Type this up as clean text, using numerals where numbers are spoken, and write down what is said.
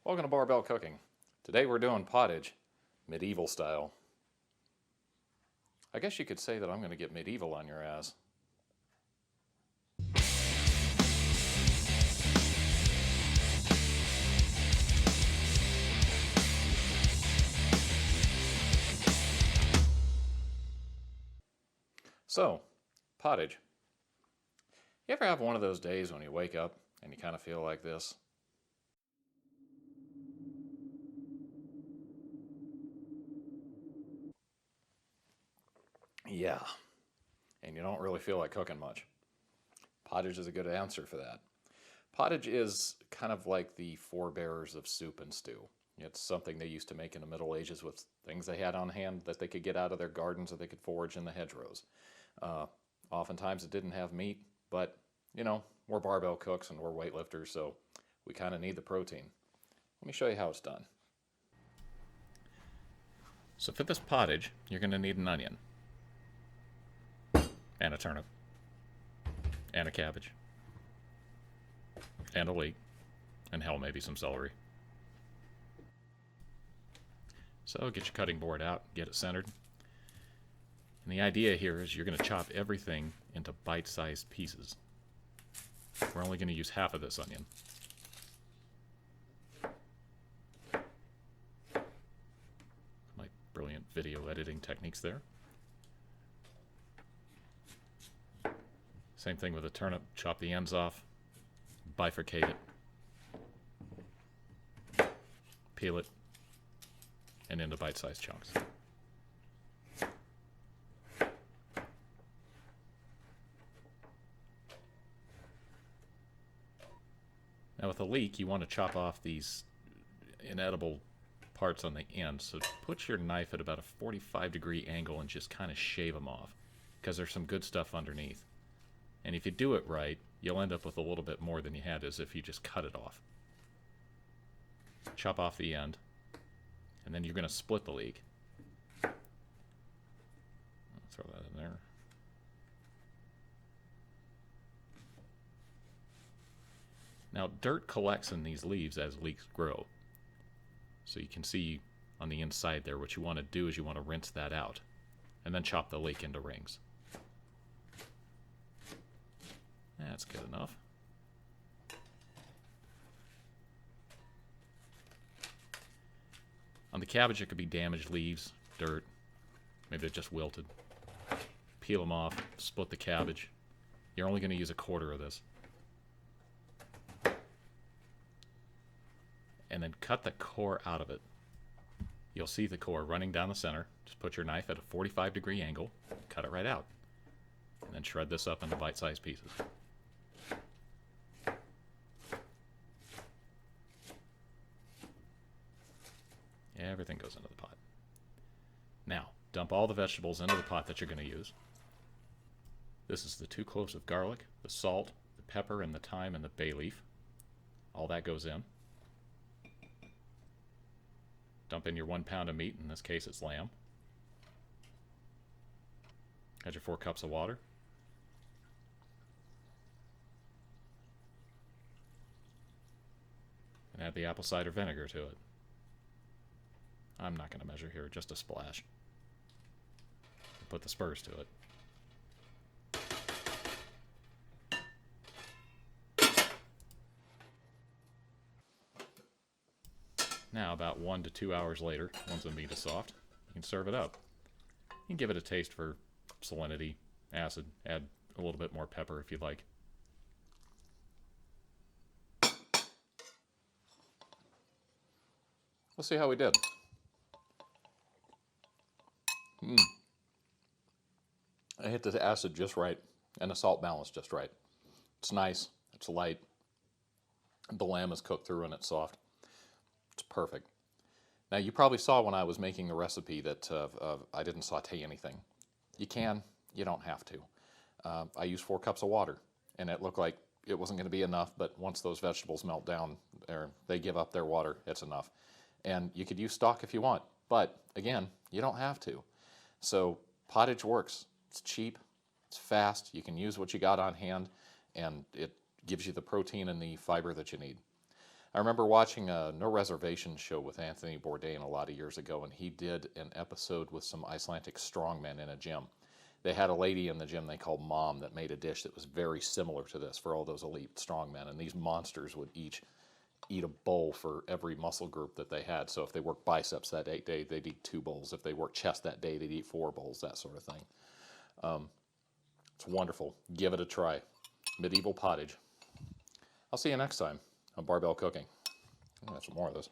Welcome to Barbell Cooking. Today we're doing pottage, medieval style. I guess you could say that I'm going to get medieval on your ass. So, pottage. You ever have one of those days when you wake up and you kind of feel like this? Yeah, and you don't really feel like cooking much. Pottage is a good answer for that. Pottage is kind of like the forebearers of soup and stew. It's something they used to make in the Middle Ages with things they had on hand that they could get out of their gardens or they could forage in the hedgerows. Oftentimes it didn't have meat, but you know, we're barbell cooks and we're weightlifters, so we kind of need the protein. Let me show you how it's done. So for this pottage, you're going to need an onion, and a turnip, and a cabbage, and a leek, and hell, maybe some celery. So get your cutting board out, get it centered. And the idea here is you're going to chop everything into bite-sized pieces. We're only going to use half of this onion. My brilliant video editing techniques there. Same thing with a turnip. Chop the ends off, bifurcate it, peel it, and into bite-sized chunks. Now with a leek, you want to chop off these inedible parts on the end, so put your knife at about a 45-degree angle and just kind of shave them off, because there's some good stuff underneath. And if you do it right, you'll end up with a little bit more than you had as if you just cut it off. Chop off the end, and then you're going to split the leek. I'll throw that in there. Now, dirt collects in these leaves as leeks grow. So you can see on the inside there, what you want to do is you want to rinse that out, and then chop the leek into rings. That's good enough. On the cabbage, it could be damaged leaves, dirt, maybe they're just wilted. Peel them off, split the cabbage. You're only going to use a quarter of this. And then cut the core out of it. You'll see the core running down the center. Just put your knife at a 45-degree angle, cut it right out, and then shred this up into bite-sized pieces. Everything goes into the pot. Now, dump all the vegetables into the pot that you're going to use. This is the 2 cloves of garlic, the salt, the pepper, and the thyme, and the bay leaf. All that goes in. Dump in your 1 pound of meat, in this case it's lamb. Add your 4 cups of water. And add the apple cider vinegar to it. I'm not going to measure here, just a splash. Put the spurs to it. Now, about 1 to 2 hours later, once the meat is soft, you can serve it up. You can give it a taste for salinity, acid, add a little bit more pepper if you'd like. Let's see how we did. I hit the acid just right, and the salt balance just right. It's nice, it's light, the lamb is cooked through and it's soft. It's perfect. Now you probably saw when I was making the recipe that I didn't saute anything. You can, you don't have to. I used 4 cups of water, and it looked like it wasn't going to be enough, but once those vegetables melt down, or they give up their water, it's enough. And you could use stock if you want, but again, you don't have to. So pottage works. It's cheap, it's fast, you can use what you got on hand, and it gives you the protein and the fiber that you need. I remember watching a No Reservation show with Anthony Bourdain a lot of years ago, and he did an episode with some Icelandic strongmen in a gym. They had a lady in the gym they called Mom that made a dish that was very similar to this for all those elite strongmen, and these monsters would each eat a bowl for every muscle group that they had. So if they worked biceps that day, they'd eat 2 bowls. If they worked chest that day, they'd eat 4 bowls, that sort of thing. It's wonderful. Give it a try. Medieval pottage. I'll see you next time on Barbell Cooking. That's some more of this.